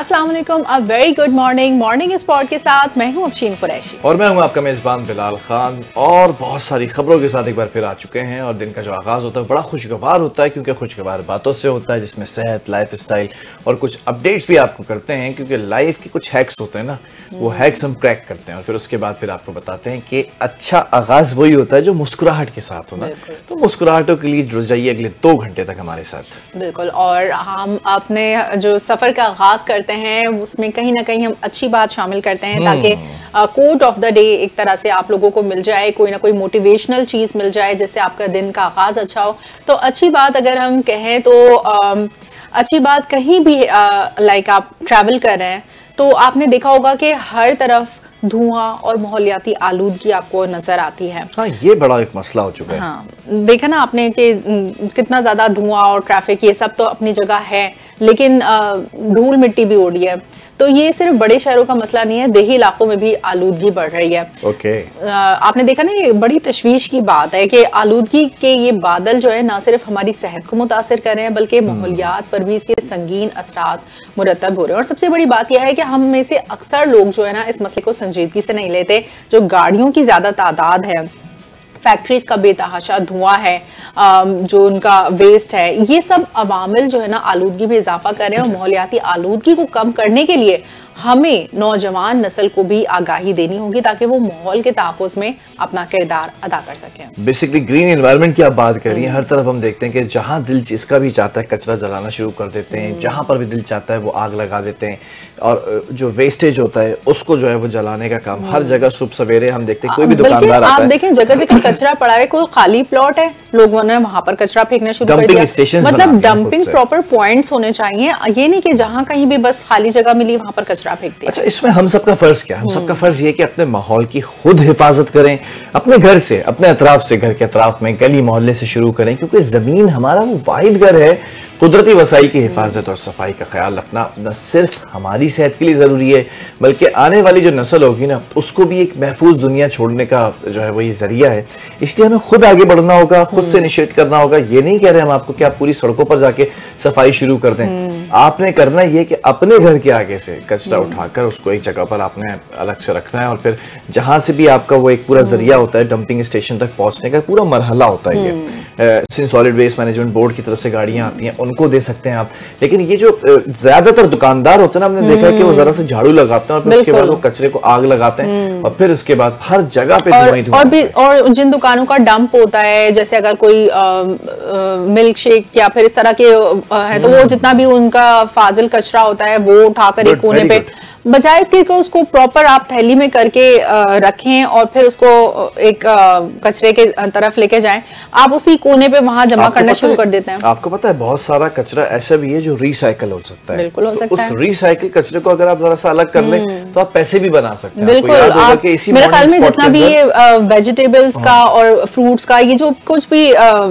अस्सलाम वालेकुम, a very good morning. Morning spot के साथ मैं हूं अफशीन कुरैशी और मैं हूं आपका मेज़बान बिलाल खान और बहुत सारी खबरों के साथ एक बार फिर आ चुके हैं। और दिन का जो आगाज़ होता है बड़ा खुशगवार होता है, क्योंकि खुशगवार बातों से होता है, जिसमें सेहत, लाइफ स्टाइल और कुछ अपडेट्स भी आपको करते हैं, क्योंकि लाइफ के कुछ हैक्स होते हैं ना, वो हैक्स हम क्रैक करते हैं और फिर उसके बाद फिर आपको बताते हैं कि अच्छा आगाज़ वही होता है जो मुस्कुराहट के साथ हो ना। तो मुस्कुराहटों के लिए जुड़ जाइए अगले 2 घंटे तक हमारे साथ। बिल्कुल। और हम अपने जो सफ़र का आगाज़ करते हैं उसमें कहीं ना कहीं हम अच्छी बात शामिल करते हैं, ताकि कोट ऑफ द डे एक तरह से आप लोगों को मिल जाए, कोई ना कोई मोटिवेशनल चीज़ मिल जाए जिससे आपका दिन का आगाज़ अच्छा हो। तो अच्छी बात अगर हम कहें तो अच्छी बात कहीं भी लाइक आप ट्रैवल कर रहे हैं तो आपने देखा होगा कि हर तरफ धुआं और माहौलियाती आलूदगी आपको नजर आती है। हाँ, ये बड़ा एक मसला हो चुका है। हाँ, देखा ना आपने कि कितना ज्यादा धुआं और ट्रैफिक ये सब तो अपनी जगह है, लेकिन धूल मिट्टी भी उड़ रही है। तो ये सिर्फ बड़े शहरों का मसला नहीं है, देही इलाकों में भी आलूदगी बढ़ रही है। ओके। आपने देखा ना, ये बड़ी तशवीश की बात है कि आलूदगी के ये बादल जो है ना सिर्फ हमारी सेहत को मुतासिर कर रहे हैं, बल्कि माहौलियात पर भी इसके संगीन असरात मुरतब हो रहे हैं। और सबसे बड़ी बात यह है कि हम में से अक्सर लोग जो है ना इस मसले को संजीदगी से नहीं लेते। जो गाड़ियों की ज्यादा तादाद है, फैक्ट्रीज का बेतहाशा धुआं है, जो उनका वेस्ट है, ये सब अवामिल जो है ना आलूदगी में इजाफा कर रहे हैं। और माहौलियाती आलूदगी को कम करने के लिए हमें नौजवान नस्ल को भी आगाही देनी होगी, ताकि वो माहौल के तहफ़्फ़ुज़ में अपना किरदार अदा कर सकें। बेसिकली ग्रीन एनवायरनमेंट की आप बात कर रही हैं। हर तरफ हम देखते हैं कि जहां दिल जिसका भी चाहता है कचरा जलाना शुरू कर देते हैं, जहां पर भी दिल चाहता है वो आग लगा देते हैं, और जो वेस्टेज होता है उसको जो है वो जलाने का काम हर जगह सुबह सवेरे हम देखते हैं। कोई भी दुकानदार आता है, आप देखें जगह जगह कचरा पड़ा है, कोई खाली प्लॉट है, लोगों ने वहां पर कचरा फेंकना शुरू कर दिया। मतलब डंपिंग प्रॉपर पॉइंट्स होने चाहिए, ये नहीं कि जहां कहीं भी बस खाली जगह मिली वहां पर कचरा फेंक दिया। अच्छा, इसमें हम सबका फर्ज क्या है? हम सबका फर्ज ये कि अपने माहौल की खुद हिफाजत करें, अपने घर से, अपने अतराफ से, घर के अतराफ में गली मोहल्ले से शुरू करें, क्योंकि जमीन हमारा वो वाहिद घर है। कुदरती वसाइल की हिफाजत और सफाई का ख्याल रखना न सिर्फ हमारी सेहत के लिए ज़रूरी है, बल्कि आने वाली जो नस्ल होगी ना उसको भी एक महफूज दुनिया छोड़ने का जो है वो ये जरिया है। इसलिए हमें खुद आगे बढ़ना होगा, खुद से इनिशिएट करना होगा। ये नहीं कह रहे हम आपको कि आप पूरी सड़कों पर जाके सफाई शुरू कर दें। आपने करना ये कि अपने घर के आगे से कचरा उठाकर उसको एक जगह पर आपने अलग से रखना है, और फिर जहां से भी आपका वो एक पूरा जरिया होता है डंपिंग स्टेशन तक पहुंचने का पूरा मरहला होता है। ये सॉलिड वेस्ट मैनेजमेंट बोर्ड की तरफ से गाड़ियां आती हैं, उनको दे सकते हैं आप। लेकिन ये जो ज्यादातर दुकानदार होते हैं ना, हमने देखा है कि वो जरा से झाड़ू लगाते हैं और फिर उसके बाद वो कचरे को आग लगाते हैं, और फिर उसके बाद हर जगह पे और जिन दुकानों का डंप होता है, जैसे अगर कोई मिल्क शेक या फिर इस तरह के है, तो वो जितना भी उनका फाजिल कचरा होता है वो उठाकर एक कोने पे, बजाय इसके कि उसको प्रॉपर आप थैली में करके रखें और फिर उसको एक कचरे के तरफ लेके जाएं, आप उसी कोने पे वहां जमा करना शुरू कर देते हैं। आपको पता है बहुत सारा कचरा ऐसा भी है जो रिसाइकल हो सकता है। बिल्कुल हो सकता है। उस रिसाइकल कचरे को अगर आप जरा सा अलग कर लें तो आप पैसे भी बना सकते हैं। बिल्कुल। मेरे ख्याल में जितना भी ये वेजिटेबल्स का और फ्रूट्स का ये जो कुछ भी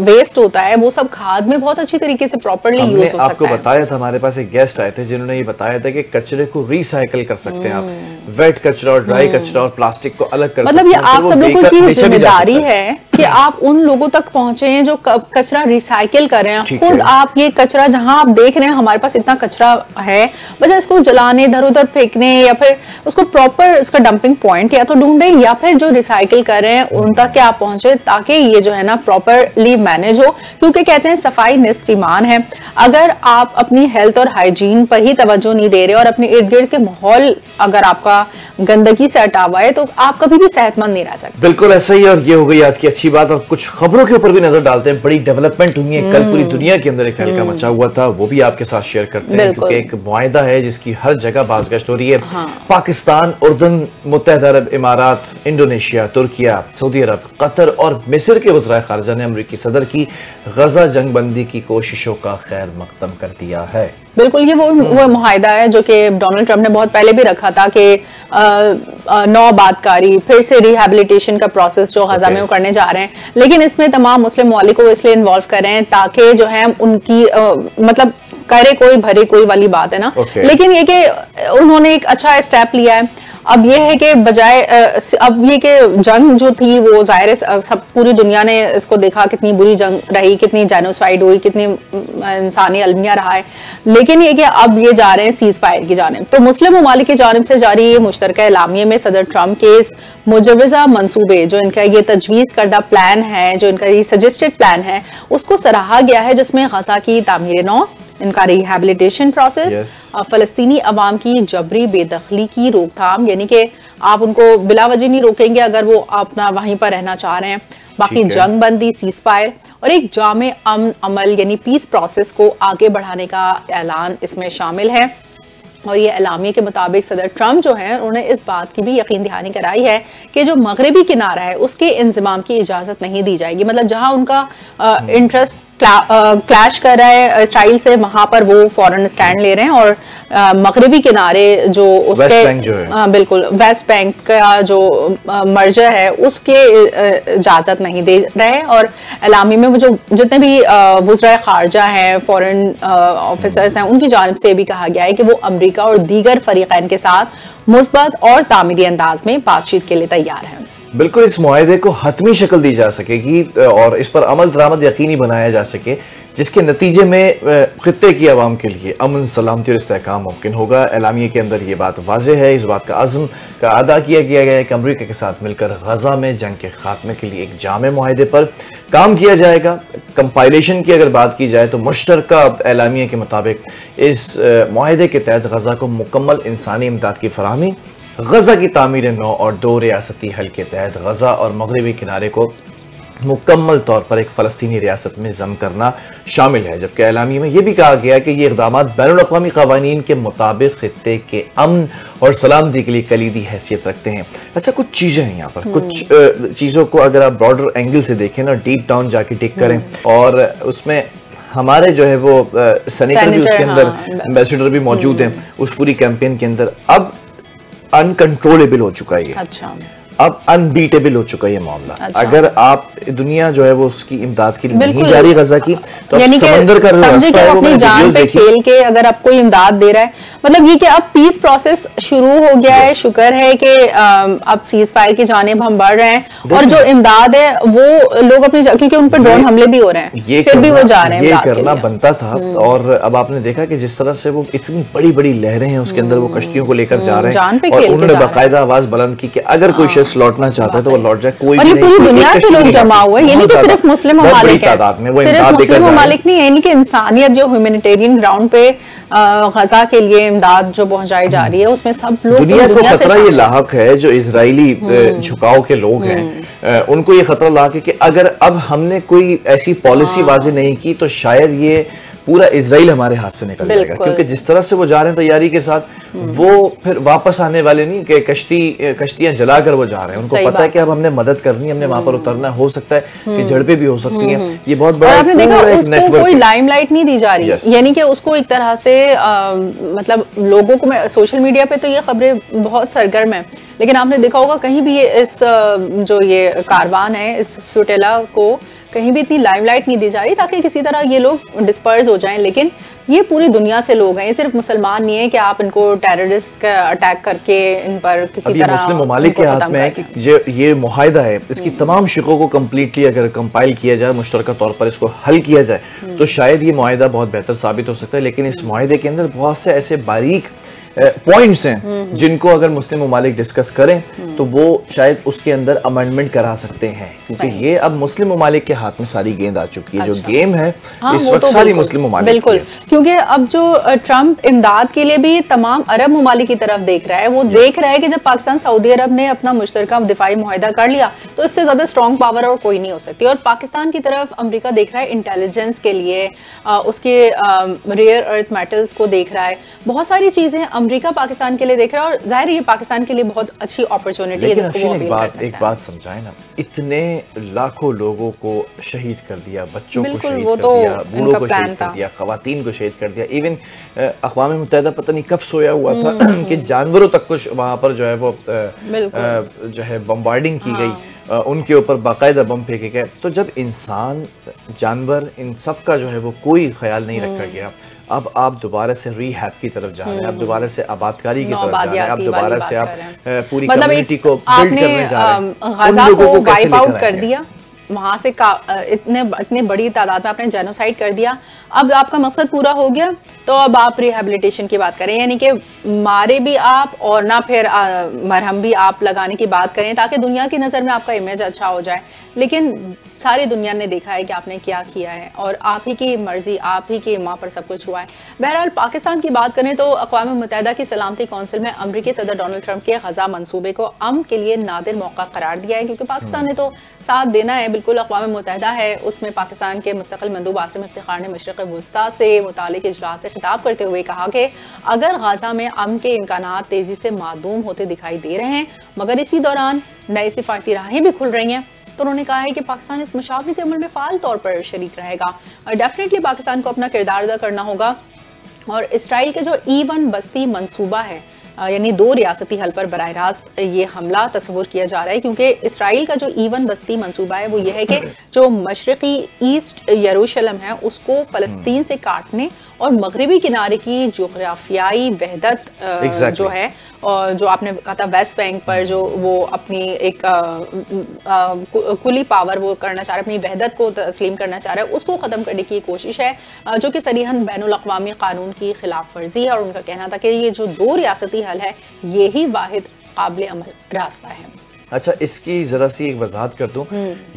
वेस्ट होता है वो सब खाद में बहुत अच्छी तरीके से प्रॉपरली यूज हो सकता है। आपको बताया था, हमारे पास एक गेस्ट आए थे जिन्होंने ये बताया था कि कचरे को रिसाइकल कर सकते हैं आप, वेट कचरा और ड्राई कचरा और प्लास्टिक को अलग कर सकते हैं। मतलब ये आप सब लोगों की जिम्मेदारी है कि आप उन लोगों तक पहुंचे हैं जो कचरा रिसाइकिल कर रहे हैं। खुद आप ये कचरा जहां आप देख रहे हैं हमारे पास इतना कचरा है, बजाय इसको जलाने, इधर उधर फेंकने, या फिर उसको प्रॉपर उसका डंपिंग पॉइंट या तो ढूंढे, या फिर जो रिसाइकिल कर रहे हैं उन तक क्या आप पहुंचे, ताकि ये जो है ना प्रॉपरली मैनेज हो। क्योंकि कहते हैं सफाई निस्फ ईमान है। अगर आप अपनी हेल्थ और हाइजीन पर ही तवज्जो नहीं दे रहे और अपने इर्द गिर्द के माहौल अगर आपका गंदगी से हटा हुआ है तो आप कभी भी सेहतमंद नहीं रह सकते। बिल्कुल ऐसा ही। और ये हो गई आज की अच्छी बात। और कुछ खबरों के ऊपर भी नजर डालते हैं। बड़ी डेवलपमेंट हुई है, कल पूरी दुनिया के अंदर एक तहलका मचा हुआ था, वो भी आपके साथ शेयर करते हैं, क्योंकि एक मुआहिदा है जिसकी हर जगह बाज़गश्त हो रही है। पाकिस्तान, उर्दन, मुत्तहदा अरब इमारात, इंडोनेशिया, तुर्किया, सऊदी अरब, कतर और मिस्र के वज़राए ख़ारिजा ने अमरीकी सदर की गजा जंगबंदी की कोशिशों का खैर मकदम कर दिया है। बिल्कुल, ये वो मुआहिदा है जो कि डोनाल्ड ट्रंप ने बहुत पहले भी रखा था कि नौ बातकारी, फिर से रिहैबिलिटेशन का प्रोसेस जो गजा में वो करने जा रहे हैं। लेकिन इसमें तमाम मुस्लिम ममालिक को इसलिए इन्वॉल्व कर रहे हैं ताकि जो है उनकी मतलब करे कोई भरे कोई वाली बात है ना। लेकिन ये कि उन्होंने एक अच्छा स्टेप लिया है। अब ये है कि बजाय अब ये कि जंग जो थी वो जाहिर है सब पूरी दुनिया ने इसको देखा, कितनी बुरी जंग रही, कितनी जेनोसाइड हुई, कितनी इंसानी अलमिया रहा है। लेकिन ये कि अब ये जा रहे हैं सीज फायर की जानिब। तो मुस्लिम ममालिक की जानिब से जारी ये मुश्तरका एलामिये में सदर ट्रंप के इस मुजवजा मंसूबे, जो इनका ये तजवीज़ करदा प्लान है, जो इनका ये सजेस्टेड प्लान है, उसको सराहा गया है, जिसमें गजा की तामीर नौ, इनका रिहैबिलिटेशन प्रोसेस, फलस्तीनी अवाम की जबरी बेदखली की रोकथाम, यानी कि आप उनको बिला वजह नहीं रोकेंगे अगर वो अपना वहीं पर रहना चाह रहे हैं, बाकी जंग बंदी, सीज फायर और एक जामे अमन अमल यानी पीस प्रोसेस को आगे बढ़ाने का ऐलान इसमें शामिल है। और ये एलामिया के मुताबिक सदर ट्रंप जो है उन्होंने इस बात की भी यकीन दहानी कराई है कि जो मगरबी किनारा है उसके इंजमाम की इजाज़त नहीं दी जाएगी। मतलब जहां उनका इंटरेस्ट क्लैश कर रहा है स्टाइल से, वहां पर वो फौरन स्टैंड ले रहे हैं। और मगरबी किनारे जो उसके बिल्कुल वेस्ट बैंक का जो मर्जर है उसके इजाज़त नहीं दे रहे। और एलामी में वो जो जितने भी वज़राए खारजा हैं, फॉरेन ऑफिसर्स हैं, उनकी जानिब से भी कहा गया है कि वो अमेरिका और दीगर फरीक़ैन के साथ मुस्बत और तामीरी अंदाज में बातचीत के लिए तैयार हैं। बिल्कुल इस मुआहदे को हतमी शक्ल दी जा सकेगी और इस पर अमल दरामद यकीनी बनाया जा सके, जिसके नतीजे में खित्ते की आवाम के लिए अमन, सलामती और इस्तेहकाम मुमकिन होगा। एलामिये के अंदर ये बात वाज़ेह है, इस बात का अज़्म का अदा किया गया है कि अमरीका के साथ मिलकर गजा में जंग के खात्मे के लिए एक जामे मुआहदे पर काम किया जाएगा। कंपाइलेशन की अगर बात की जाए तो मुश्तरका एलामिये के मुताबिक इस मुआहदे के तहत गजा को मुकम्मल इंसानी इमदाद की फराहमी, गजा की तामीर नौ और 2 रियासती हल के तहत गजा और मगरबी किनारे को मुकम्मल तौर पर एक फ़लस्तीनी रियासत में जम करना शामिल है। जबकि एलामिया में यह भी कहा गया कि ये इक़दाम बैनुल-अक़वामी क़वानीन के मुताबिक खित्ते के अमन और सलामती के लिए कलीदी हैसियत रखते हैं। अच्छा, कुछ चीज़ें हैं यहाँ पर, कुछ चीज़ों को अगर आप ब्रॉडर एंगल से देखें ना, डीप डाउन जाके टिक करें, और उसमें हमारे जो है वो सेनेटर भी उसके अंदर, एम्बेसडर भी मौजूद हैं उस पूरी कैंपेन के अंदर। अब अनकंट्रोलेबल हो चुका है ये। अच्छा, अब अनबीटेबल हो चुका है ये मामला। अच्छा। अगर आप दुनिया जो है वो उसकी इमदाद के लिए नहीं जा रही गजा की, तो अब समंदर का रास्ता है, अपनी जान पे खेल के अगर आप कोई इमदाद दे रहा है, मतलब ये कि अब पीस प्रोसेस शुरू हो गया है। शुक्र है कि अब सीज फायर की जानिब हम बढ़ रहे हैं और जो इमदाद है वो लोग अपनी, क्योंकि उन पर ड्रोन हमले भी हो रहे हैं, फिर भी वो जा रहे हैं। ये करना बनता था। और अब आपने देखा कि जिस तरह से वो इतनी बड़ी बड़ी लहरें हैं उसके अंदर, वो कश्तियों को लेकर जा रहे हैं और उन्होंने बाकायदा आवाज बुलंद की कि अगर कोई शख्स लौटना चाहता है तो वो लौट जाए। कोई भी पूरी दुनिया से लोग जमा हुए, ये नहीं कि सिर्फ मुस्लिम ममालिक है, सिर्फ मुस्लिम ममालिक नहीं है, यानी कि इंसानियत जो ह्यूमैनिटेरियन ग्राउंड पे गजा के लिए इमदाद जो पहुंचाई जा रही है उसमें सब लोग दुनिया को खतरा ये लाहक है। जो इजरायली झुकाव के लोग हैं उनको ये खतरा लाहक है कि अगर अब हमने कोई ऐसी पॉलिसी वाज़ेह नहीं की तो शायद ये पूरा इजराइल हमारे हाथ से निकल जाएगा। क्योंकि जिस तरह से वो जा रहे हैं तैयारी के साथ, वो फिर वापस आने वाले नहीं कि कश्तियां जलाकर वो जा रहे हैं। उनको पता है कि अब हमने मदद करनी है, हमने वहां पर उतरना, हो सकता है कि झड़पें भी हो सकती हैं। ये बहुत बड़ा आपने देखा उसको कोई लाइमलाइट नहीं दी जा रही, यानी कि उसको एक तरह से मतलब लोगों को, सोशल मीडिया पे तो ये खबरें बहुत सरगर्म है, लेकिन आपने देखा होगा कहीं भी इस जो ये कारवान है, इस फ्यूटेला को कहीं भी इतनी लाइमलाइट नहीं दी जा रही ताकि किसी तरह ये लोग डिस्पर्स हो जाएं। लेकिन ये पूरी दुनिया से लोग हैं, ये सिर्फ मुसलमान नहीं है कि आप इनको टेररिस्ट का अटैक करके इन पर किसी तरह, मुस्लिम ममालिक के हाथ में है कि ये मुआहिदा है, इसकी तमाम शिकों को कम्प्लीटली अगर कंपाइल किया जाए, मुश्तरका तौर पर इसको हल किया जाए, तो शायद ये मुआहिदा बहुत बेहतर साबित हो सकता है। लेकिन इस मुआहिदे के अंदर बहुत से ऐसे बारीक पॉइंट्स हैं जिनको अगर मुस्लिम ममालिक डिस्कस करें तो वो शायद उसके अंदर अमेंडमेंट करा सकते हैं, क्योंकि ये अब मुस्लिम ममालिक के हाथ में सारी गेंद आ चुकी है। जो गेम है इस वक्त सारी मुस्लिम ममालिक, बिल्कुल, क्योंकि अब जो ट्रंप इमदाद के लिए भी तमाम अरब ममालिक की तरफ देख रहा है, वो देख रहा है कि जब पाकिस्तान सऊदी अरब ने अपना मुश्तरका दिफाई मुआहिदा कर लिया तो इससे ज्यादा स्ट्रॉन्ग पावर और कोई नहीं हो सकती। और पाकिस्तान की तरफ अमेरिका देख रहा है इंटेलिजेंस के लिए, उसके रेयर अर्थ मेटल्स को देख रहा है, बहुत सारी चीजें अमेरिका पाकिस्तान के लिए देख रहा है। और जाहिर है ये पाकिस्तान के लिए बहुत अच्छी अपॉर्चुनिटी है जिसको वो अपील कर सकता है। एक बात समझाए ना, इतने लाखों लोगों को शहीद कर दिया, बच्चों को शहीद कर दिया, बूढ़ों को शहीद कर दिया, खवातीन को शहीद कर दिया, इवन अक़वाम मुत्तहिदा पता नहीं कब सोया हुआ था कि जानवरों तक कुछ वहां पर जो है वो जो है बम्बार्डिंग की गई उनके ऊपर बाकायदा बम फेंके गए। तो जब इंसान, जानवर, इन सब का जो है वो कोई ख्याल नहीं रखा गया, अब आप दोबारा से रीहैब की तरफ जा रहे हैं, आप दोबारा से आबादकारी की तरफ जा रहे हैं, आप दोबारा से आप पूरी कम्युनिटी को बिल्ड करने जा रहे हैं। गाजा को वाइप आउट कर दिया, वहां से इतने बड़ी तादाद में आपने जेनोसाइड कर दिया, अब आपका मकसद पूरा हो गया, तो अब आप रिहेबिलिटेशन की बात करें, यानी कि मारे भी आप और ना फिर मरहम भी आप लगाने की बात करें ताकि दुनिया की नज़र में आपका इमेज अच्छा हो जाए। लेकिन सारी दुनिया ने देखा है कि आपने क्या किया है और आप ही की मर्जी, आप ही की माँ पर सब कुछ हुआ है। बहरहाल पाकिस्तान की बात करें तो अक़वाम मुत्तहिदा की सलामती कौंसिल में अमरीकी सदर डोनाल्ड ट्रंप के गजा मंसूबे को अमन के लिए नादिर मौका करार दिया है, क्योंकि पाकिस्तान ने तो साथ देना है, बिल्कुल अक़वाम मुत्तहिदा है, उसमें पाकिस्तान के मुस्तक़िल मंदूब आसिम इफ्तिखार ने मशरिक़ वुस्ता से मुतालिक इजलास से खिताब करते हुए कहा कि अगर गजा में अमन के इम्कानात तेजी से मादूम होते दिखाई दे रहे हैं मगर इसी दौरान नई सिफारती राहें भी खुल रही हैं, तो उन्होंने कहा है कि पाकिस्तान इस मशावरती अमल में फ़ाल तौर पर शरीक रहेगा और डेफिनेटली पाकिस्तान को अपना किरदार अदा करना होगा। और इसराइल के जो E1 बस्ती मंसूबा है, यानी 2 रियासती हल पर बराह रास्त ये हमला तस्वुर किया जा रहा है, क्योंकि इसराइल का जो E1 बस्ती मंसूबा है वो ये है कि जो मशरक़ी ईस्ट यरूशलेम है उसको फ़लस्तीन से काटने और मगरबी किनारे की जोग्राफियाई वहदत जो है, और जो आपने कहा था वेस्ट बैंक पर जो वो अपनी एक कुली पावर वो करना चाह रहा है, अपनी वहदत को तस्लीम करना चाह रहा है, उसको ख़त्म करने की कोशिश है, जो कि सरीहन बैनुल अक़वामी क़ानून की खिलाफ वर्जी है। और उनका कहना था कि ये जो 2 रियासती हल है यही वाहिद काबिल अमल रास्ता है। अच्छा, इसकी ज़रा सी एक वजाहत कर दूँ।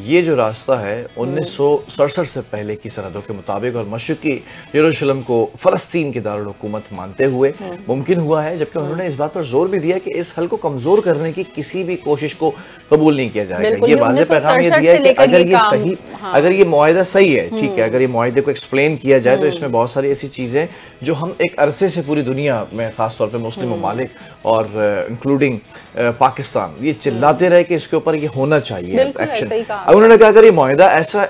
ये जो रास्ता है 1967 से पहले की सरहदों के मुताबिक और मशरिकी यरूशलेम को फ़लस्तीन की दारुल हुकूमत मानते हुए मुमकिन हुआ है, जबकि उन्होंने इस बात पर जोर भी दिया कि इस हल को कमज़ोर करने की किसी भी कोशिश को कबूल नहीं किया जाएगा। ये वाज़ेह पैगाम ये दिया है कि अगर ये सही, अगर ये मुआहिदा सही है, ठीक है, अगर ये मुआहिदे को एक्सप्लेन किया जाए तो इसमें बहुत सारी ऐसी चीज़ें जो हम एक अरसे से पूरी दुनिया में, ख़ास तौर पर मुस्लिम ममालिक और इंक्लूडिंग पाकिस्तान, ये चिल्लाते रहे कि इसके ऊपर ये होना चाहिए एक्शन। अब उन्होंने कहा अगर ये मुआहिदा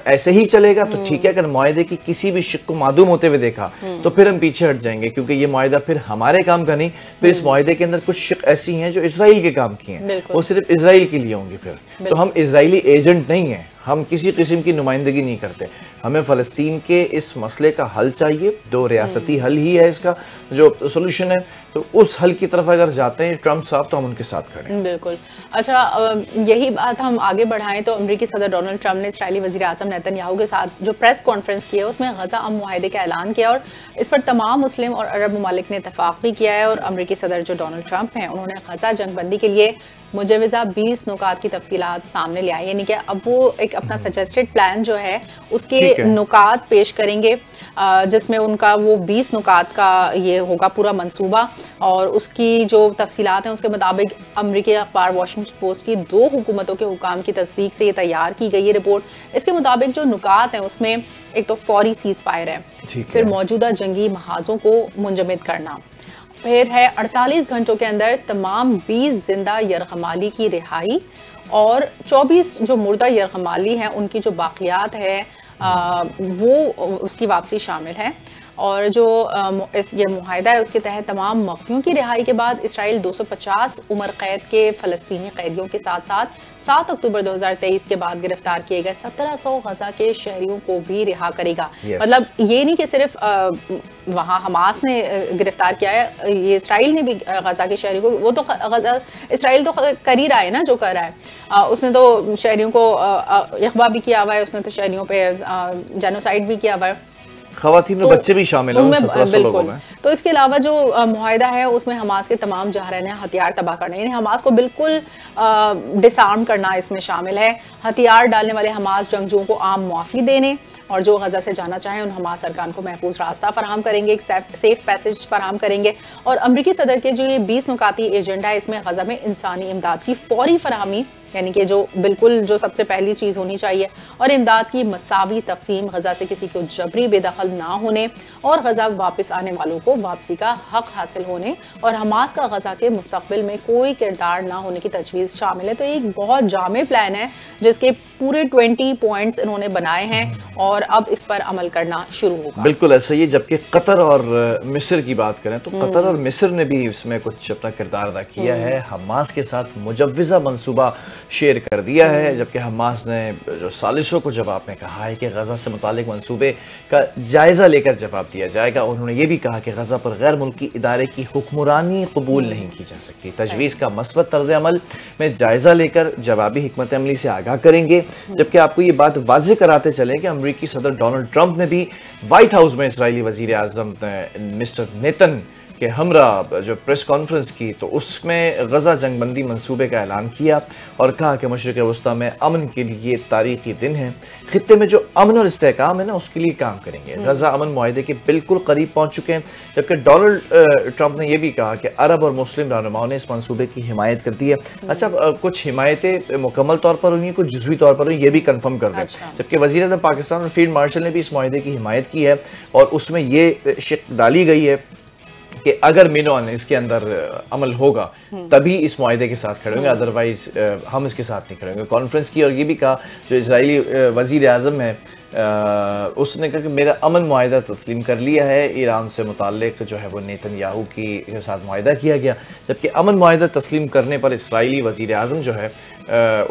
ऐसे ही चलेगा तो ठीक है, अगर मुआहिदे की किसी भी शिक को मादूम होते हुए देखा तो फिर हम पीछे हट जाएंगे, क्योंकि ये मुआहिदा फिर हमारे काम का नहीं, फिर इस मुआहिदे के अंदर कुछ शिक ऐसी हैं जो इसराइल के काम की हैं, वो सिर्फ इसराइल के लिए होंगी, फिर तो हम इसराइली एजेंट नहीं हैं, हम किसी किस्म की नुमाइंदगी नहीं करते। हमें फ़लस्तीन के इस मसले का हल चाहिए, 2 रियासती हल ही है इसका जो सोल्यूशन है, तो उस हल की तरफ अगर जाते हैं ट्रंप साहब तो हम उनके साथ खड़े हैं। बिल्कुल। अच्छा, यही बात हम आगे बढ़ाएं तो अमेरिकी सदर डोनाल्ड ट्रंप ने इसराइली वज़ीर आज़म नेतन्याहू के साथ जो प्रेस कॉन्फ्रेंस की है उसमें गजा अमन मुआहिदे का ऐलान किया और इस पर तमाम मुस्लिम और अरब ममालिक ने इत्तफाक भी किया है। और अमेरिकी सदर जो डोनाल्ड ट्रंप हैं उन्होंने गजा जंगबंदी के लिए मुजवज़ा 20 नुकात की तफसीलात सामने ले आई, यानी कि अब वो एक अपना सजेस्टेड प्लान जो है उसके नुकात पेश करेंगे, जिसमें उनका वो 20 नुकात का ये होगा पूरा मंसूबा। और उसकी जो तफसीलात हैं उसके मुताबिक अमरीकी अखबार वाशिंगटन पोस्ट की 2 हुकूमतों के हुकाम की तस्दीक से ये तैयार की गई है रिपोर्ट। इसके मुताबिक जो नुकात हैं उसमें एक तो फौरी सीज़ फायर है, फिर मौजूदा जंगी महाजों को मुंजमद करना, फिर है 48 घंटों के अंदर तमाम 20 जिंदा यरगमाली की रिहाई और 24 जो मुर्दा यरगमाली हैं उनकी जो बाकियात है वो उसकी वापसी शामिल है। और जो ये मुआहिदा है उसके तहत तमाम मख्फियों की रिहाई के बाद इसराइल 250 उम्र कैद के फ़लस्तीनी कैदियों के साथ साथ 7 अक्टूबर 2023 के बाद गिरफ्तार किए गए 1700 गजा के शहरियों को भी रिहा करेगा। मतलब ये नहीं कि सिर्फ वहाँ हमास ने गिरफ्तार किया है, ये इसराइल ने भी गजा के शहरियों को, वो तो गजा इसराइल तो कर ही रहा है ना जो कर रहा है, उसने तो शहरियों को अगवा भी किया हुआ है, उसने तो शहरियों पे जेनोसाइड भी किया हुआ है, ख़वातीन और बच्चे भी शामिल हैं उन 1700 लोगों में। तो इसके अलावा जो मुआहिदा है उसमें हमास के तमाम जहराने हथियार तबाह करने, यानी हमास को बिल्कुल डिसआर्म करना इसमें शामिल है। हथियार डालने वाले हमास जंगजुओं को आम मुआफ़ी देने और जो गजा से जाना चाहें उन हमास अरकान को महफूज रास्ता फराहम करेंगे, एक सेफ पैसेज फराहम करेंगे। और अमरीकी सदर के जो ये 20 नुकाती एजेंडा है इसमें गजा में इंसानी इमदाद की फौरी फराहमी, यानी कि जो बिल्कुल जो सबसे पहली चीज़ होनी चाहिए, और इमदाद की मसावी तकसीम, गजा से किसी को जबरी बेदखल ना होने और गजा वापस आने वालों को वापसी का हक हासिल होने और हमास का गजा के मुस्तकबिल में कोई किरदार ना होने की तजवीज़ शामिल है। तो एक बहुत जामे प्लान है जिसके पूरे 20 पॉइंट्स इन्होंने बनाए हैं और अब इस पर अमल करना शुरू होगा। बिल्कुल ऐसा ही। जबकि कतर और मिस्र की बात करें तो कतर और मिस्र ने भी इसमें कुछ अपना किरदार अदा किया है। हमास के साथ मुजव्वज़ा मंसूबा शेयर कर दिया है, जबकि हमास ने जो साजिशों को जवाब में कहा है कि गजा से मुतालिक मंसूबे का जायजा लेकर जवाब दिया जाएगा। उन्होंने ये भी कहा कि गजा पर गैर मुल्की इदारे की हुक्मरानी कबूल नहीं की जा सकती। तजवीज़ का मस्बत तर्ज अमल में जायजा लेकर जवाबी हिकमत अमली से आगाह करेंगे। जबकि आपको ये बात वाज़ेह कराते चलें कि अमरीकी सदर डोनाल्ड ट्रंप ने भी व्हाइट हाउस में इसराइली वज़ीर आज़म मिस्टर नेतन के हमरा जो प्रेस कॉन्फ्रेंस की, तो उसमें गजा जंगबंदी मंसूबे का ऐलान किया और कहा कि मशरिक़ वस्ता में अमन के लिए तारीख़ी दिन है। खित्ते में जो अमन और इस्तेहकाम है ना, उसके लिए काम करेंगे। गजा अमन मुआहदे के बिल्कुल करीब पहुंच चुके हैं। जबकि डोनाल्ड ट्रंप ने यह भी कहा कि अरब और मुस्लिम रहनुमाओं ने इस मंसूबे की हिमायत कर दी है। अच्छा, कुछ हिमायतें मुकम्मल तौर पर हुई हैं, कुछ जुज़वी तौर पर हुई, ये भी कन्फर्म कर दें। जबकि वज़ीर आज़म पाकिस्तान और फील्ड मार्शल ने भी इस मुआहदे की हिमायत की है और उसमें ये शिक डाली गई है कि अगर मिनोन इसके अंदर अमल होगा तभी इस मुआहदे के साथ खड़े होंगे, अदरवाइज हम इसके साथ नहीं खड़े होंगे। कॉन्फ्रेंस की और ये भी कहा जो इजरायली वज़ीर आज़म है उसने कहा कि मेरा अमन मुआहदा तस्लीम कर लिया है। ईरान से मुताल्लिक जो है वो नेतन्याहू के साथ मुआहदा किया गया। जबकि अमन मुआहदा तस्लीम करने पर इसराइली वज़ीर आज़म जो है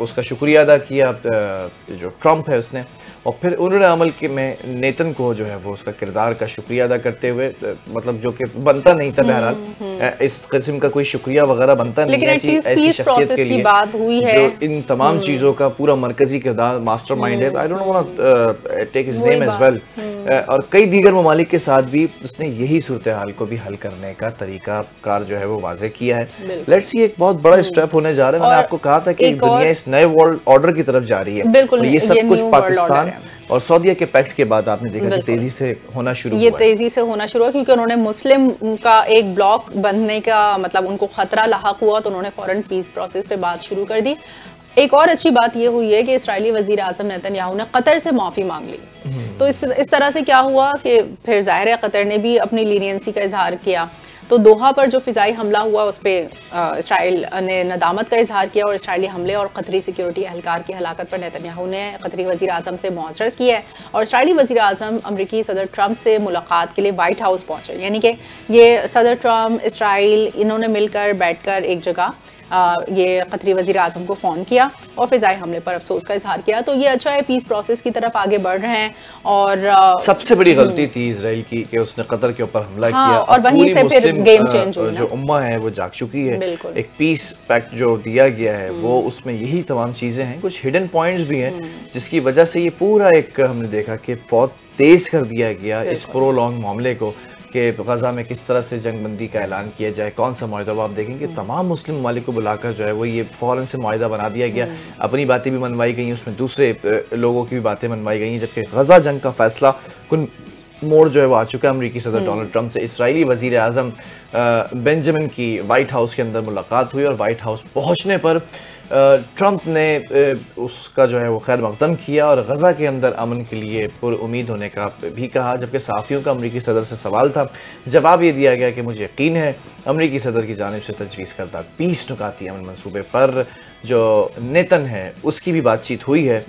उसका शुक्रिया अदा किया जो ट्रंप है उसने, और फिर उन्होंने अमल के में नेतन को जो है वो उसका किरदार का शुक्रिया अदा करते हुए, मतलब जो कि बनता नहीं था, बहरहाल इस किस्म का कोई शुक्रिया वगैरह बनता नहीं है ऐसी शख्सियत के लिए बात हुई है जो इन तमाम चीज़ों का पूरा मरकजी किरदार मास्टरमाइंड है। I don't want take his name as well. और कई दीगर ममालिक के साथ भी उसने यही सूरत हाल को भी हल करने का तरीका कार जो है वो वाज़ेह किया है। लेट्स सी, एक बहुत बड़ा स्टेप होने जा रहा है। मैंने आपको कहा था कि दुनिया इस नए वर्ल्ड ऑर्डर की तरफ जा रही है। बिल्कुल, ये सब कुछ पाकिस्तान और सऊदीया के पैक्ट के बाद आपने देखा कि तेजी से होना शुरू हुआ। ये तेजी से होना शुरू हुआ क्योंकि उन्होंने मुस्लिम का एक ब्लॉक बनने का मतलब उनको खतरा लाहक हुआ, तो उन्होंने फौरन पीस प्रोसेस पे बात शुरू कर दी। एक और अच्छी बात यह हुई है कि इसराइली वज़ीर आज़म नेतन्याहू ने कतर से माफ़ी मांग ली। तो इस तरह से क्या हुआ कि फिर जाहिर है कतर ने भी अपनी लीनियंसी का इजहार किया। तो दोहा पर जो फ़िज़ाई हमला हुआ उस पर इसराइल ने नदामत का इजहार किया और इसराइली हमले और कतरी सिक्योरिटी एहलकार की हलाकत पर नेतन्याहू ने कतरी वज़ीर आज़म से मुआज़रत की है और इसराइली वज़ीर आज़म अमरीकी सदर ट्रंप से मुलाकात के लिए वाइट हाउस पहुँचे। यानी कि ये सदर ट्रंप इसराइल इन्होंने मिलकर बैठकर एक जगह ये कतरी वज़ीर आज़म को फ़ोन किया और फ़िज़ाई हमले पर अफसोस का इजहार किया। तो ये अच्छा है, पीस प्रोसेस की तरफ आगे बढ़ रहे हैं। और सबसे बड़ी गलती थी इसराइल की कि उसने कतर के ऊपर हमला किया और वहीं से फिर गेम चेंज हुई। जो उम्मा है वो जाग चुकी है। एक पीस पैक्ट जो दिया गया है वो उसमें यही तमाम चीज़ें हैं, कुछ हिडन पॉइंट्स भी हैं जिसकी वजह से ये पूरा एक हमने देखा कि बहुत तेज़ कर दिया गया इस प्रोलॉन्ग मामले को कि गजा में किस तरह से जंगबंदी का ऐलान किया जाए, कौन सा मुआहदा। आप देखेंगे तमाम मुस्लिम ममालिक को बुलाकर जो है वो ये फ़ौरन से मुआहदा बना दिया गया। अपनी बातें भी मनवाई गई, उसमें दूसरे लोगों की भी बातें मनवाई गई, जबकि गजा जंग का फैसला कुन मोड़ जो है वो आ चुका है। अमरीकी सदर डोनाल्ड ट्रंप से इसराइली वज़ीर आज़म बेंजामिन की वाइट हाउस के अंदर मुलाकात हुई और वाइट हाउस पहुँचने पर ट्रंप ने उसका जो है वो खैर मकदम किया और गजा के अंदर अमन के लिए पुरउम्मीद होने का भी कहा। जबकि सहाफ़ियों का अमरीकी सदर से सवाल था, जवाब ये दिया गया कि मुझे यकीन है अमरीकी सदर की जानिब से तजवीज़ करदा 20 नुकाती अमन मनसूबे पर जो नेतन है उसकी भी बातचीत हुई है।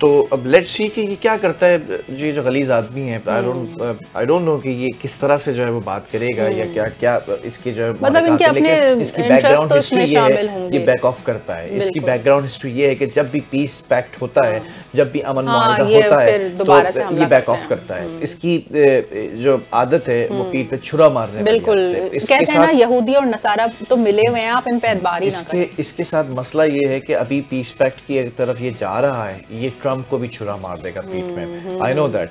तो अब लेट्स सी कि ये क्या करता है, ये जो गलीज आदमी है। आई डोंट नो कि ये किस तरह से जो है वो बात करेगा या क्या क्या इसकी जो है मतलब इनके अपने इसकी बैकग्राउंड हिस्ट्री ये है, ये बैक ऑफ करता है। इसकी बैकग्राउंड हिस्ट्री ये है कि जब भी पीस पैक्ट होता है, जब भी अमन मुआहदा होता है तो ये बैक ऑफ करता है। इसकी जो आदत है वो पीठ पे छुरा मारने। बिल्कुल, कहते हैं ना यहूदी और नसारा तो मिले हुए हैं, आप इन पे एतबार ही ना करें। इसके साथ मसला ये है कि अभी पीस पैक्ट की एक तरफ ये जा रहा है, ये ट्रंप को भी छुरा मार देगा पीठ में। I know that.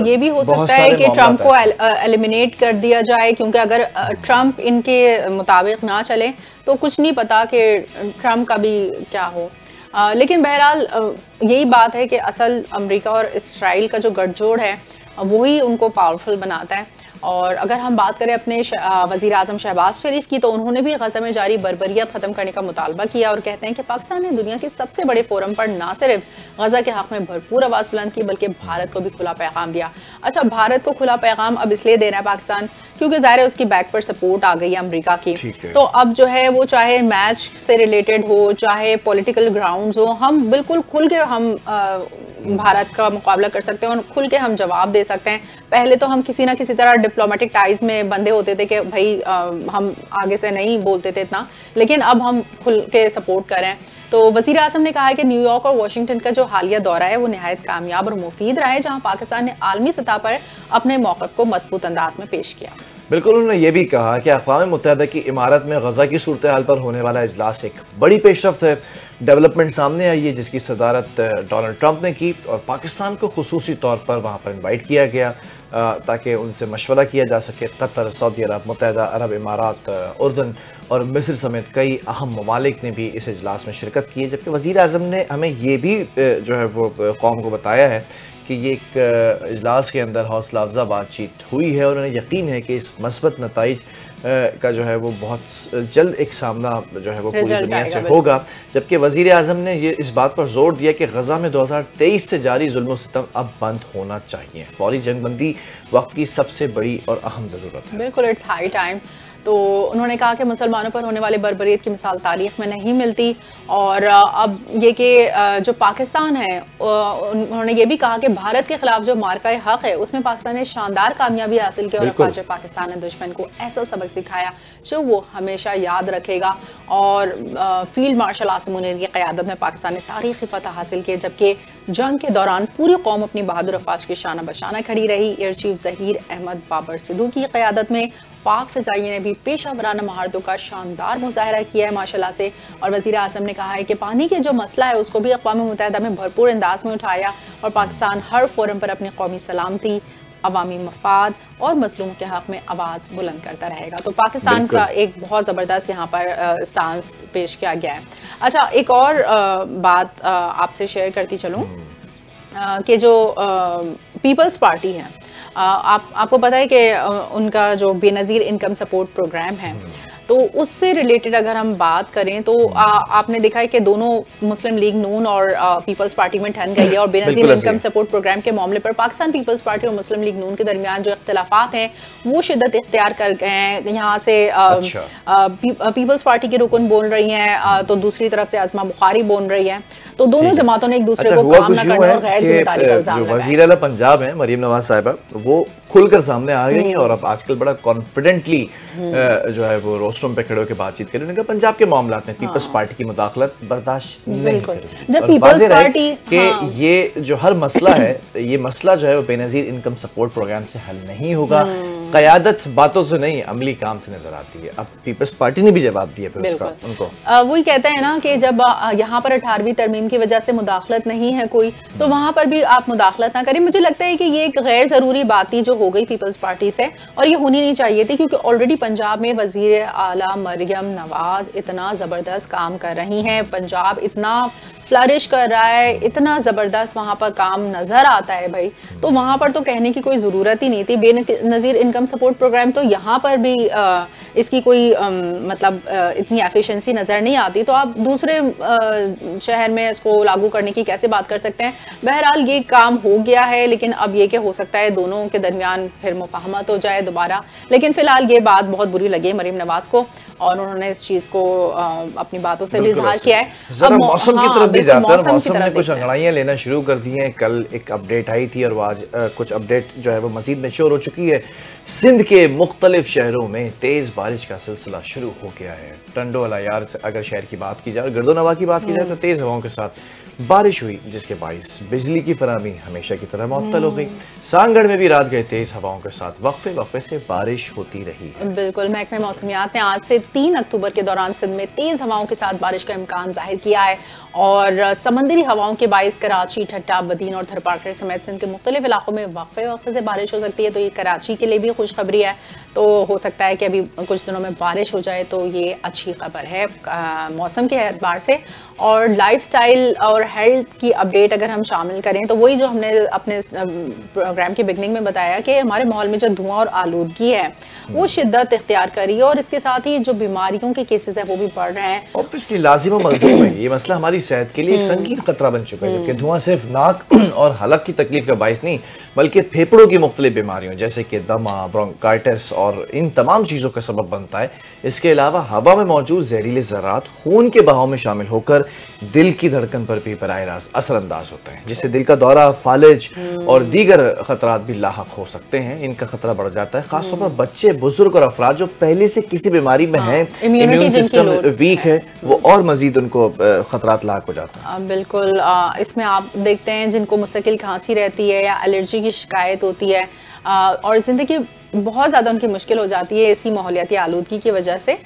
ये भी हो सकता है कि ट्रंप को एलिमिनेट कर दिया जाए, क्योंकि अगर ट्रंप इनके मुताबिक ना चले तो कुछ नहीं पता कि ट्रंप का भी क्या हो। लेकिन बहरहाल यही बात है कि असल अमेरिका और इसराइल का जो गठजोड़ है वही उनको पावरफुल बनाता है। और अगर हम बात करें अपने वज़ीर आज़म शहबाज शरीफ की, तो उन्होंने भी गज़ा में जारी बर्बरियत ख़त्म करने का मुतालबा किया और कहते हैं कि पाकिस्तान ने दुनिया के सबसे बड़े फोरम पर ना सिर्फ गज़ा के हक़ में भरपूर आवाज़ बुलंद की बल्कि भारत को भी खुला पैगाम दिया। अच्छा, भारत को खुला पैगाम अब इसलिए दे रहा है पाकिस्तान क्योंकि ज़ाहिर है उसकी बैक पर सपोर्ट आ गई है अमेरिका की। तो अब जो है वो चाहे मैच से रिलेटेड हो, चाहे पॉलिटिकल ग्राउंड्स हो, हम बिल्कुल खुल के हम भारत का मुकाबला कर सकते हैं और खुल के हम जवाब दे सकते हैं। पहले तो हम किसी ना किसी तरह डिप्लोमेटिक टाइज में बंधे होते थे कि भाई हम आगे से नहीं बोलते थे इतना, लेकिन अब हम खुल के सपोर्ट कर रहे हैं। तो वज़ीर आज़म ने कहा है कि न्यूयॉर्क और वाशिंगटन का जो हालिया दौरा है वो निहायत कामयाब और मुफीद रहा है, जहां पाकिस्तान ने आलमी सतह पर अपने मौक़िफ़ को मजबूत अंदाज में पेश किया। बिल्कुल, उन्होंने ये भी कहा कि अक़वाम मुत्तहिदा की इमारत में गज़ा की सूरत हाल पर होने वाला इजलास एक बड़ी पेशरफ्त है। डेवलपमेंट सामने आई है जिसकी सदारत डोनाल्ड ट्रंप ने की और पाकिस्तान को खुसूसी तौर पर वहाँ पर इन्वाइट किया गया ताकि उनसे मशवरा किया जा सके। कतर, सऊदी अरब, मुत्तहिदा अरब इमारात, उर्दन और मिस्र समेत कई अहम ममालिक ने भी इस इजलास में शिरकत की है। जबकि वज़ीर आज़म ने हमें ये भी जो है वो कौम को बताया है कि ये एक इजलास के अंदर हौसला अफजा बातचीत हुई है और उन्हें यकीन है कि इस मस्बत नताइज का जो है वो बहुत जल्द एक सामना जो है वो पूरी दुनिया से होगा। जबकि वज़ीर आज़म ने ये इस बात पर जोर दिया कि गज़ा में 2023 से जारी जुल्म सितम अब बंद होना चाहिए। फौरी जंगबंदी वक्त की सबसे बड़ी और अहम ज़रूरत है। बिल्कुल, इट्स हाई टाइम। तो उन्होंने कहा कि मुसलमानों पर होने वाले बर्बरियत की मिसाल तारीख में नहीं मिलती और अब ये कि जो पाकिस्तान है उन्होंने ये भी कहा कि भारत के खिलाफ जो मार्का हक है उसमें पाकिस्तान ने शानदार कामयाबी हासिल की और अफवाज पाकिस्तान ने दुश्मन को ऐसा सबक सिखाया जो वो हमेशा याद रखेगा। और फील्ड मार्शल आसिम मुनीर की क़यादत में पाकिस्तान ने तारीख़ी फतह हासिल की, जबकि जंग के दौरान पूरी कौम अपनी बहादुर अफवाज की शाना बशाना खड़ी रही। एयर चीफ ज़हीर अहमद बाबर सिद्धू की क़यादत में पाक फ़िज़ाइये ने भी पेशा वराना महारतों का शानदार मुज़ाहरा किया है माशाल्लाह से। और वज़ीर आज़म ने कहा है कि पानी के जो मसला है उसको भी अक़वाम मुत्तहिदा में भरपूर अंदाज में उठाया और पाकिस्तान हर फोरम पर अपनी कौमी सलामती, अवामी मफाद और मज़लूम के हक़ में आवाज़ बुलंद करता रहेगा। तो पाकिस्तान का एक बहुत ज़बरदस्त यहाँ पर स्टांस पेश किया गया है। अच्छा, एक और बात आपसे शेयर करती चलूँ कि जो पीपल्स पार्टी है, आपको पता है कि उनका जो बेनज़ीर इनकम सपोर्ट प्रोग्राम है, तो उससे रिलेटेड अगर हम बात करें तो आपने देखा है कि दोनों मुस्लिम लीग नून और पीपल्स पार्टी में ठन गई है और बेनज़ीर इनकम सपोर्ट प्रोग्राम के मामले पर पाकिस्तान पीपल्स पार्टी और मुस्लिम लीग नून के दरमियान जो इख्तिलाफात हैं वो शिद्दत इख्तियार कर गए हैं। यहाँ से पीपल्स पार्टी की रुकन बोल रही हैं तो दूसरी तरफ से आज़मा बुखारी बोल रही है, तो दोनों जमातों ने एक दूसरे को काम न करने और गैर जिम्मेदारी का इल्जाम लगाया। वज़ीर आला पंजाब है मरीम नवाज साहिबा, वो खुलकर सामने आ गई हैं और अब आजकल बड़ा कॉन्फिडेंटली जो है वो रोस्टरों पे खड़े होकर बातचीत करें। उन्होंने कहा पंजाब के मामलात में पीपल्स पार्टी की मुदाखलत बर्दाश्त नहीं करेंगे। जब पीपल्स पार्टी कि ये जो हर मसला है, ये मसला जो है वो बेनज़ीर इनकम सपोर्ट प्रोग्राम से हल नहीं होगा। क़यादत बातों से नहीं अमली काम से नजर आती है। अब पीपल्स पार्टी ने भी जवाब दिया फिर उसका उनको। वही कहते हैं ना कि जब यहाँ पर 18वीं तरमीम की वजह से मुदाखलत नहीं है कोई, तो वहाँ पर भी आप मुदाखलत ना करें। मुझे लगता है कि ये एक गैर ज़रूरी बात जो हो गई पीपल्स पार्टी से और ये होनी नहीं चाहिए थी, क्योंकि ऑलरेडी पंजाब में वज़ीर आला मरियम नवाज इतना ज़बरदस्त काम कर रही हैं, पंजाब इतना फ्लरिश कर रहा है, इतना ज़बरदस्त वहाँ पर काम नज़र आता है भाई, तो वहाँ पर तो कहने की कोई ज़रूरत ही नहीं थी। बेनज़ीर इनकम सपोर्ट प्रोग्राम तो यहाँ पर भी इसकी कोई मतलब इतनी एफिशिएंसी नज़र नहीं आती, तो आप दूसरे शहर में इसको लागू करने की कैसे बात कर सकते हैं। बहरहाल ये काम हो गया है, लेकिन अब ये क्या हो सकता है दोनों के दरमियान फिर मुफाहमत हो जाए दोबारा। लेकिन फ़िलहाल ये बात बहुत बुरी लगी है मरीम नवाज को और उन्होंने इस चीज़ को अपनी बातों से भी इज़हार किया है। अब मौसम की तरफ भी जाते हैं, मौसम ने कुछ अंगड़ाइयाँ लेना शुरू कर दी हैं। कल एक अपडेट आई थी और वो आज कुछ अपडेट जो है वो मजीद मशहूर हो चुकी है। सिंध के मुख्तलिफ शहरों में तेज़ बारिश का सिलसिला शुरू हो गया है। टंडोला यार से अगर शहर की बात की जाए, गर्दोनवा की बात की जाए तो तेज़ हवाओं के साथ बारिश हुई, जिसके बाइस बिजली की फराहमी हमेशा की तरह मुअत्तल हो गई। सांगड़ में भी रात गए तेज हवाओं के साथ वक्फे वक्फे से बारिश होती रही है। बिल्कुल, महकमे मौसमियात ने आज से 3 अक्टूबर के दौरान सिंध में तेज हवाओं के साथ बारिश का इम्कान जाहिर किया है और समंदरी हवाओं के बाइस कराची, ठट्टा, बदीन और थरपाकर समेत सिंध के मुख्तलिफ इलाकों में वक्फे वक्फे से बारिश हो सकती है। तो ये कराची के लिए भी खुशखबरी है, तो हो सकता है कि अभी कुछ दिनों में बारिश हो जाए, तो ये अच्छी खबर है मौसम के एतबार से। और लाइफस्टाइल और हेल्थ की अपडेट अगर हम शामिल करें तो वही जो हमने अपने प्रोग्राम की बिगनिंग में बताया कि हमारे माहौल में जो धुआं और आलूदगी है वो शिद्दत इख्तियार करी है और इसके साथ ही जो बीमारियों के केसेस है वो भी बढ़ रहे हैं। ऑब्वियसली लाजिम व मलज़ूम है, ये मसला हमारी सेहत के लिए एक संगीन खतरा बन चुका है, जबकि धुआं सिर्फ नाक और हलक की तकलीफ का बाइस नहीं बल्कि फेफड़ों की मुख्तलिफ बीमारियों जैसे कि दमा, ब्रोंकाइटिस और इन तमाम चीज़ों का सबब बनता है। इसके अलावा हवा में मौजूद जहरीले ज़रात खून के बहाव में शामिल होकर दिल की धड़कन पर भी ये बराह रास्त असरअंदाज होते हैं, जिससे दिल का दौरा, फालिज और दीगर खतरात भी लाहक हो सकते हैं। इनका खतरा बढ़ जाता है, खासतौर पर बच्चे, बुजुर्ग और अफराद जो पहले से किसी बीमारी में हैं, इम्यून सिस्टम वीक है, वो और मजीद उनको खतरात लाहक हो जाता है। बिल्कुल, इसमें आप देखते हैं जिनको मुस्तकिल खांसी रहती है या एलर्जी की शिकायत होती है और ज़िंदगी बहुत ज़्यादा उनकी मुश्किल हो जाती है इसी माहौलियाती आलूदगी की वजह से,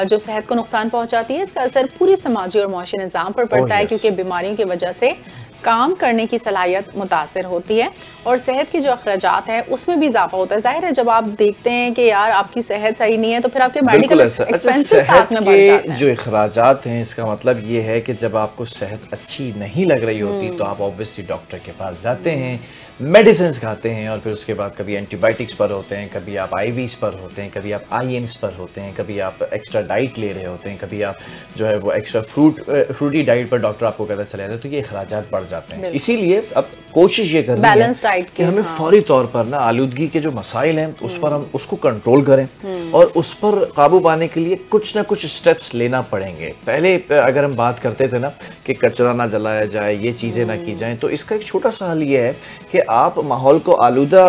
जो सेहत को नुकसान पहुंचाती है। इसका असर पूरी समाजी और मुआशी निज़ाम पर पड़ता है, क्योंकि बीमारियों की वजह से काम करने की सलाहियत मुतासर होती है और सेहत के जो अखराजात हैं उसमें भी इजाफा होता है। जाहिर है जब आप देखते हैं कि यार आपकी सेहत सही नहीं है तो फिर आपके मेडिकल एक्सपेंसेस साथ में बढ़ जाते हैं। जो अखराजात हैं, इसका मतलब ये है कि जब आपको सेहत अच्छी नहीं लग रही होती तो आप ऑब्वियसली डॉक्टर के पास जाते हैं, मेडिसिन खाते हैं और फिर उसके बाद कभी एंटीबायोटिक्स पर होते हैं, कभी आप आईवीज पर होते हैं, कभी आप आईएम्स पर होते हैं, कभी आप एक्स्ट्रा डाइट ले रहे होते हैं, कभी आप जो है वो एक्स्ट्रा फ्रूटी डाइट पर डॉक्टर आपको कहता चले जाते हैं, तो ये अखराजात बढ़ जाते हैं। इसीलिए अब कोशिश ये करनी है डाइट कि हमें फौरी तौर पर ना आलूदगी के जो मसाइल हैं उस पर हम उसको कंट्रोल करें और उस पर काबू पाने के लिए कुछ ना कुछ स्टेप्स लेना पड़ेंगे। पहले अगर हम बात करते थे ना कि कचरा ना जलाया जाए, ये चीज़ें ना की जाएं, तो इसका एक छोटा सा हल ये है कि आप माहौल को आलूदा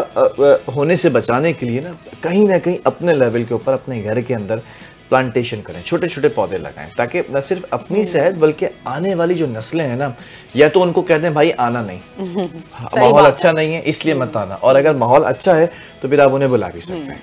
होने से बचाने के लिए ना कहीं अपने लेवल के ऊपर अपने घर के अंदर प्लांटेशन करें, छोटे छोटे पौधे लगाएं, ताकि न सिर्फ अपनी सेहत बल्कि आने वाली जो नस्लें हैं ना, या तो उनको कहते हैं भाई आना नहीं, माहौल अच्छा नहीं है इसलिए मत आना, और अगर माहौल अच्छा है तो फिर आप उन्हें बुला भी सकते हैं।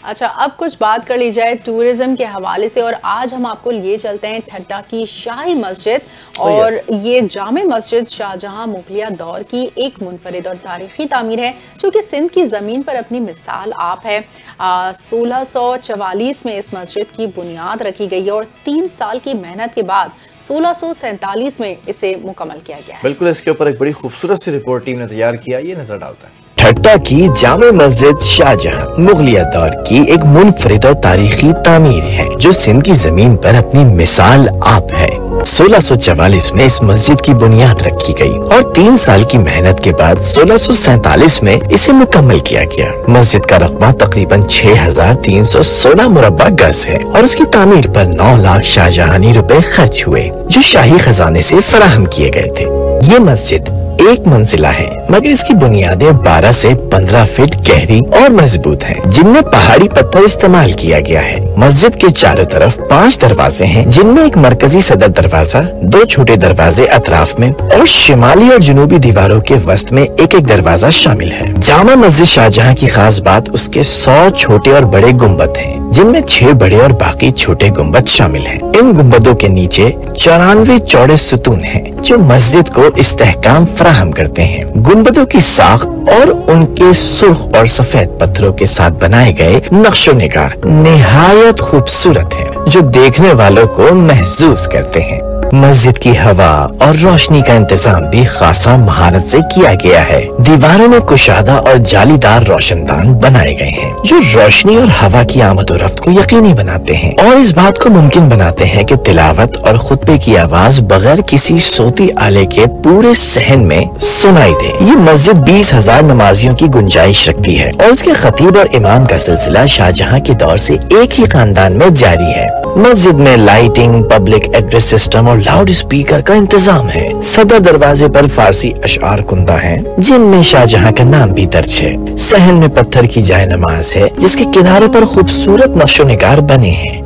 अच्छा, अब कुछ बात कर ली जाए टूरिज्म के हवाले से, और आज हम आपको लिए चलते हैं ठट्टा की शाही मस्जिद। और ये जामे मस्जिद शाहजहां मुगलिया दौर की एक मुनफरिद और तारीखी तामीर है, जो कि सिंध की ज़मीन पर अपनी मिसाल आप है। 1644 में इस मस्जिद की बुनियाद रखी गई और 3 साल की मेहनत के बाद 1647 में इसे मुकम्मल किया गया है। बिल्कुल, इसके ऊपर एक बड़ी खूबसूरत सी रिपोर्ट टीम ने तैयार किया, ये नजर डालता है। ठट्टा की जामे मस्जिद शाहजहां मुगलिया दौर की एक मुनफरिद और तारीखी तामीर है, जो सिंध की जमीन पर अपनी मिसाल आप है। 1644 में इस मस्जिद की बुनियाद रखी गई और 3 साल की मेहनत के बाद 1647 में इसे मुकम्मल किया गया। मस्जिद का रकबा तकरीबन 6316 मुरब्बा गज है और उसकी तामीर पर 9 लाख शाहजहानी रुपए खर्च हुए, जो शाही खजाने से फराहम किए गए थे। ये मस्जिद एक मंजिला है, मगर इसकी बुनियादें 12 से 15 फीट गहरी और मजबूत हैं, जिनमें पहाड़ी पत्थर इस्तेमाल किया गया है। मस्जिद के चारों तरफ 5 दरवाजे हैं, जिनमें एक मरकजी सदर दरवाजा, 2 छोटे दरवाजे अतराफ में और शिमाली और जनूबी दीवारों के वस्त में एक एक दरवाजा शामिल है। जामा मस्जिद शाहजहां की खास बात उसके 100 छोटे और बड़े गुम्बद हैं, जिनमें 6 बड़े और बाकी छोटे गुम्बद शामिल हैं। इन गुम्बदों के नीचे 94 चौड़े सुतून हैं, जो मस्जिद को इस्तेहकाम फराहम करते हैं। गुम्बदों की साख्त और उनके सुर्ख और सफेद पत्थरों के साथ बनाए गए नक्शो निगार निहायत खूबसूरत है, जो देखने वालों को महसूस करते हैं। मस्जिद की हवा और रोशनी का इंतजाम भी खासा महारत से किया गया है। दीवारों में कुशादा और जालीदार रोशनदान बनाए गए हैं, जो रोशनी और हवा की आमद और रफ्त को यकीनी बनाते हैं और इस बात को मुमकिन बनाते हैं कि तिलावत और खुतबे की आवाज बगैर किसी सोती आले के पूरे सहन में सुनाई दे। ये मस्जिद 20,000 नमाजियों की गुंजाइश रखती है और उसके खतीब और इमाम का सिलसिला शाहजहां के दौर से एक ही खानदान में जारी है। मस्जिद में लाइटिंग, पब्लिक एड्रेस सिस्टम और लाउड स्पीकर का इंतजाम है। सदर दरवाजे पर फारसी अशआर कुंदा हैं, जिनमें शाहजहां का नाम भी दर्ज है। सहन में पत्थर की जाए नमाज है, जिसके किनारों पर खूबसूरत नक्शो निगार बने हैं।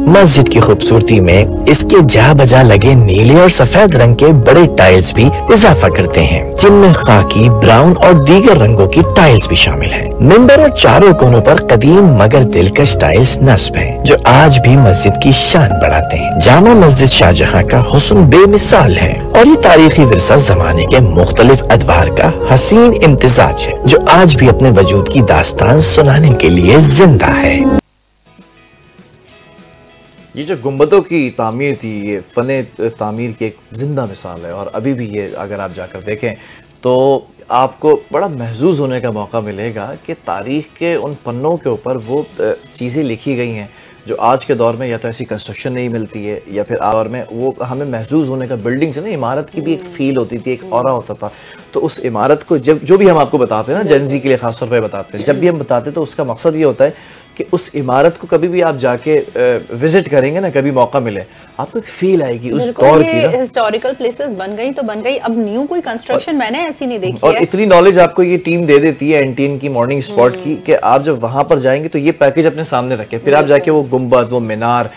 मस्जिद की खूबसूरती में इसके जा बजा लगे नीले और सफेद रंग के बड़े टाइल्स भी इजाफा करते हैं, जिनमें खाकी, ब्राउन और दीगर रंगों की टाइल्स भी शामिल हैं। मिंबर और चारों कोनों पर कदीम मगर दिलकश टाइल्स नस्ब हैं, जो आज भी मस्जिद की शान बढ़ाते हैं। जामा मस्जिद शाहजहां का हुस्न बेमिसाल है और ये तारीखी विरसा जमाने के मुख्तलिफ अदवार का हसीन इम्तिजाज है, जो आज भी अपने वजूद की दास्तान सुनाने के लिए जिंदा है। ये जो गुंबदों की तामीर थी, ये फ़ने तामीर की एक ज़िंदा मिसाल है और अभी भी ये अगर आप जाकर देखें तो आपको बड़ा महसूस होने का मौका मिलेगा कि तारीख़ के उन पन्नों के ऊपर वो चीज़ें लिखी गई हैं जो आज के दौर में या तो ऐसी कंस्ट्रक्शन नहीं मिलती है या फिर दौर में वो हमें महसूस होने का, बिल्डिंग से ना इमारत की भी एक फ़ील होती थी, एक ऑरा होता था। तो उस इमारत को जब जो भी हम आपको बताते हैं ना, जेनजी के लिए ख़ास तौर पर बताते हैं, जब भी हम बताते हैं तो उसका मकसद ये होता है कि उस इमारत को कभी भी आप जाके विज़िट करेंगे ना, कभी मौका मिले आपको एक फील आएगी उस दौर की ना। हिस्टोरिकल प्लेसेस बन गई तो बन गई, अब न्यू कोई कंस्ट्रक्शन मैंने ऐसी नहीं देखी और है। इतनी नॉलेज आपको ये टीम दे देती है एनटीएन की मॉर्निंग स्पॉट की कि आप जब वहां पर जाएंगे तो ये पैकेज अपने सामने रखें, फिर आप जाके वो गुंबद, वो मीनार,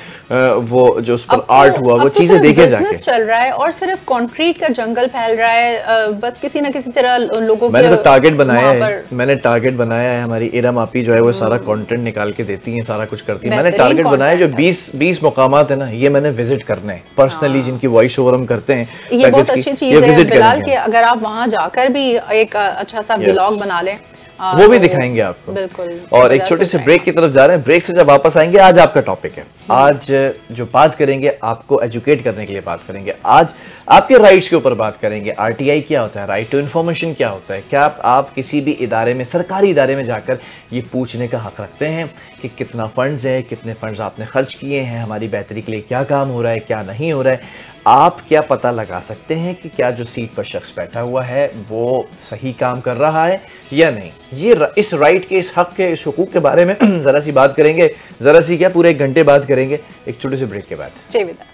वो जो उस पर आर्ट हुआ, वो चीजें देखे जाके। चल रहा है और सिर्फ कंक्रीट का जंगल फैल रहा है, बस किसी ना किसी तरह लोगों मैंने तो टारगेट बनाया है, मैंने टारगेट बनाया है, हमारी इरम आपी जो है वो सारा कंटेंट निकाल के देती हैं, सारा कुछ करती है। मैंने टारगेट बनाया जो 20 मुकामात है ना, ये मैंने विजिट करने हैं पर्सनली, जिनकी वॉइस ओवर हम करते हैं। ये बहुत अच्छी चीज है बिलाल कि अगर आप वहां जाकर भी एक अच्छा सा व्लॉग बना लें, वो भी दिखाएंगे आपको। बिल्कुल। और एक छोटे से ब्रेक की तरफ जा रहे हैं, ब्रेक से जब वापस आएंगे आज आपका टॉपिक है, आज जो बात करेंगे आपको एजुकेट करने के लिए बात करेंगे, आज आपके राइट्स के ऊपर बात करेंगे। आरटीआई क्या होता है, राइट टू इन्फॉर्मेशन क्या होता है, क्या आप किसी भी इदारे में, सरकारी इदारे में जाकर ये पूछने का हक रखते हैं कि कितना फंड्स है, कितने फंड्स आपने खर्च किए हैं, हमारी बेहतरी के लिए क्या काम हो रहा है, क्या नहीं हो रहा है। आप क्या पता लगा सकते हैं कि क्या जो सीट पर शख्स बैठा हुआ है वो सही काम कर रहा है या नहीं। ये इस राइट के, इस हक के, इस हुकूक के बारे में ज़रा सी बात करेंगे, ज़रा सी क्या पूरे 1 घंटे बात करेंगे एक छोटे से ब्रेक के बाद। Stay with us.